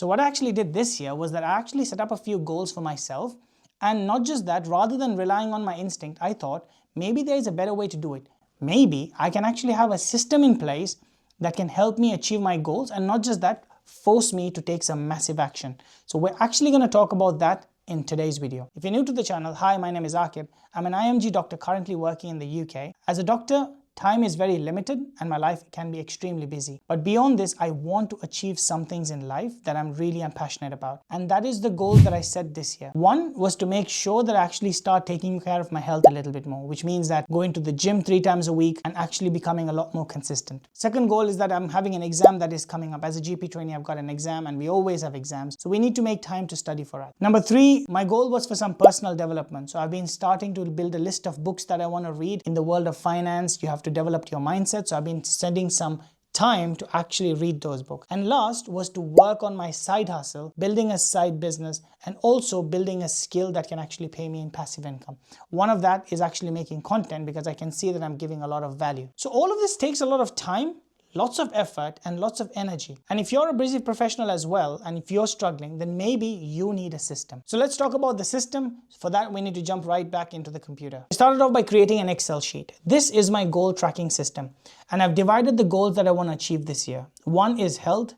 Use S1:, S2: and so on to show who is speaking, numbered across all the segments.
S1: So what I actually did this year was that I actually set up a few goals for myself. And not just that, rather than relying on my instinct, I thought maybe there is a better way to do it. Maybe I can actually have a system in place that can help me achieve my goals, and not just that, force me to take some massive action. So we're actually going to talk about that in today's video. If you're new to the channel, hi, my name is Akib. I'm an IMG doctor currently working in the UK. As a doctor, time is very limited and my life can be extremely busy. But beyond this, I want to achieve some things in life that I'm really passionate about. And that is the goal that I set this year. One was to make sure that I actually start taking care of my health a little bit more, which means that going to the gym 3 times a week and actually becoming a lot more consistent. Second goal is that I'm having an exam that is coming up. As a GP trainee, I've got an exam and we always have exams. So we need to make time to study for it. Number 3, my goal was for some personal development. So I've been starting to build a list of books that I want to read. In the world of finance, you have to develop your mindset. So I've been spending some time to actually read those books. And last was to work on my side hustle, building a side business, and also building a skill that can actually pay me in passive income. One of that is actually making content, because I can see that I'm giving a lot of value. So all of this takes a lot of time, lots of effort, and lots of energy. And if you're a busy professional as well, and if you're struggling, then maybe you need a system. So let's talk about the system. For that, we need to jump right back into the computer. I started off by creating an Excel sheet. This is my goal tracking system. And I've divided the goals that I want to achieve this year. 1 is health,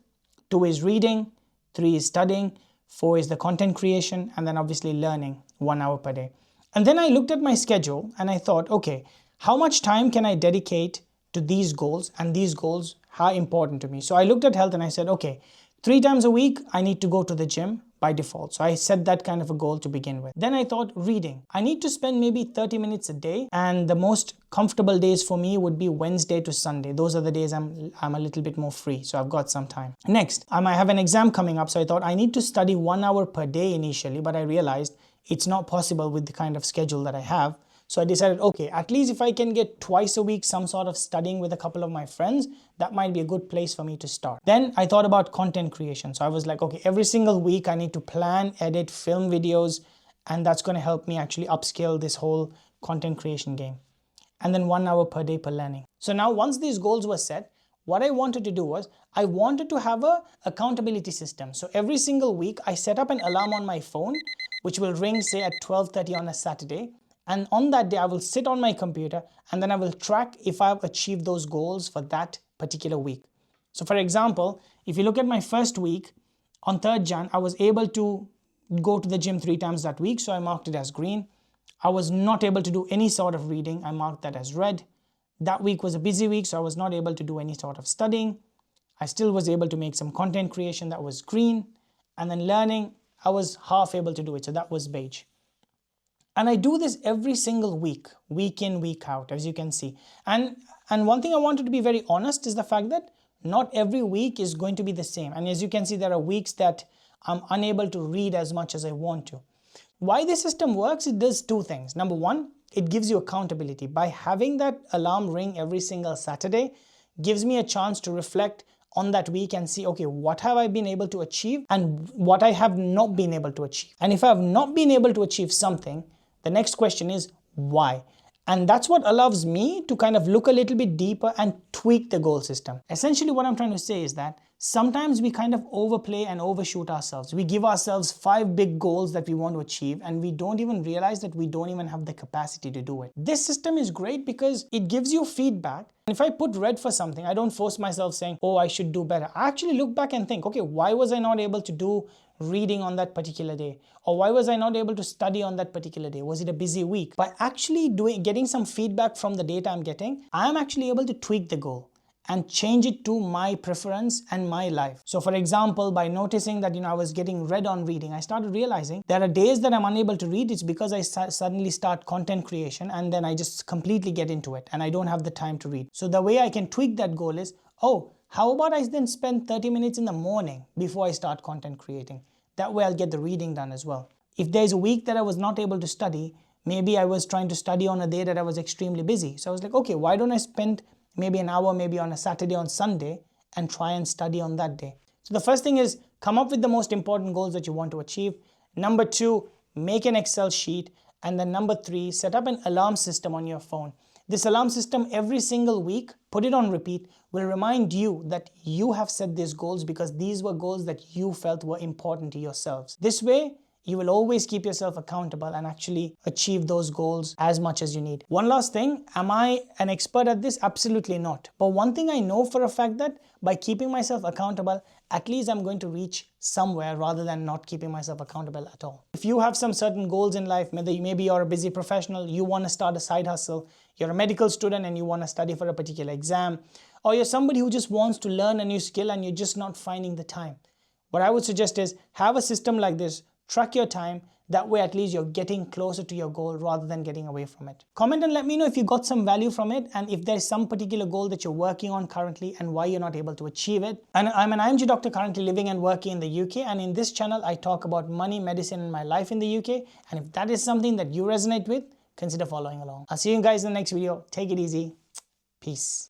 S1: 2 is reading, 3 is studying, 4 is the content creation, and then obviously learning 1 hour per day. And then I looked at my schedule and I thought, okay, how much time can I dedicate to these goals, and these goals are important to me. So I looked at health and I said, okay, 3 times a week, I need to go to the gym by default. So I set that kind of a goal to begin with. Then I thought reading. I need to spend maybe 30 minutes a day, and the most comfortable days for me would be Wednesday to Sunday. Those are the days I'm a little bit more free. So I've got some time. Next, I might have an exam coming up. So I thought I need to study 1 hour per day initially, but I realized it's not possible with the kind of schedule that I have. So I decided, okay, at least if I can get twice a week some sort of studying with a couple of my friends, that might be a good place for me to start. Then I thought about content creation. So I was like, okay, every single week I need to plan, edit, film videos, and that's going to help me actually upscale this whole content creation game. And then 1 hour per day per learning. So now once these goals were set, what I wanted to do was I wanted to have a accountability system. So every single week I set up an alarm on my phone, which will ring say at 12:30 on a Saturday. And on that day, I will sit on my computer and then I will track if I've achieved those goals for that particular week. So for example, if you look at my first week, on 3rd Jan, I was able to go to the gym 3 times that week. So I marked it as green. I was not able to do any sort of reading. I marked that as red. That week was a busy week, so I was not able to do any sort of studying. I still was able to make some content creation. That was green. And then learning, I was half able to do it. So that was beige. And I do this every single week, week in, week out, as you can see. And one thing I wanted to be very honest is the fact that not every week is going to be the same. And as you can see, there are weeks that I'm unable to read as much as I want to. Why this system works, it does 2 things. Number 1, it gives you accountability. By having that alarm ring every single Saturday, gives me a chance to reflect on that week and see, okay, what have I been able to achieve and what I have not been able to achieve. And if I have not been able to achieve something, the next question is why? And that's what allows me to kind of look a little bit deeper and tweak the goal system. Essentially, what I'm trying to say is that sometimes we kind of overplay and overshoot ourselves. We give ourselves 5 big goals that we want to achieve and we don't even realize that we don't even have the capacity to do it. This system is great because it gives you feedback. If I put red for something, I don't force myself saying, oh, I should do better. I actually look back and think, okay, why was I not able to do reading on that particular day? Or why was I not able to study on that particular day? Was it a busy week? By actually getting some feedback from the data I'm getting, I am actually able to tweak the goal and change it to my preference and my life. So for example, by noticing that I was getting red on reading, I started realizing there are days that I'm unable to read. It's because I suddenly start content creation and then I just completely get into it and I don't have the time to read. So the way I can tweak that goal is, oh, how about I then spend 30 minutes in the morning before I start content creating? That way I'll get the reading done as well. If there's a week that I was not able to study, maybe I was trying to study on a day that I was extremely busy. So I was like, okay, why don't I spend maybe an hour, maybe on a Saturday, on Sunday, and try and study on that day. So the first thing is come up with the most important goals that you want to achieve. Number 2, make an Excel sheet. And then number 3, set up an alarm system on your phone. This alarm system every single week, put it on repeat, will remind you that you have set these goals because these were goals that you felt were important to yourselves. This way, you will always keep yourself accountable and actually achieve those goals as much as you need. One last thing, am I an expert at this? Absolutely not. But one thing I know for a fact that by keeping myself accountable, at least I'm going to reach somewhere rather than not keeping myself accountable at all. If you have some certain goals in life, maybe you're a busy professional, you want to start a side hustle, you're a medical student and you want to study for a particular exam, or you're somebody who just wants to learn a new skill and you're just not finding the time. What I would suggest is have a system like this. Track your time, that way at least you're getting closer to your goal rather than getting away from it. Comment and let me know if you got some value from it and if there's some particular goal that you're working on currently and why you're not able to achieve it. And I'm an IMG doctor currently living and working in the UK, and in this channel I talk about money, medicine and my life in the UK, and if that is something that you resonate with, consider following along. I'll see you guys in the next video. Take it easy. Peace.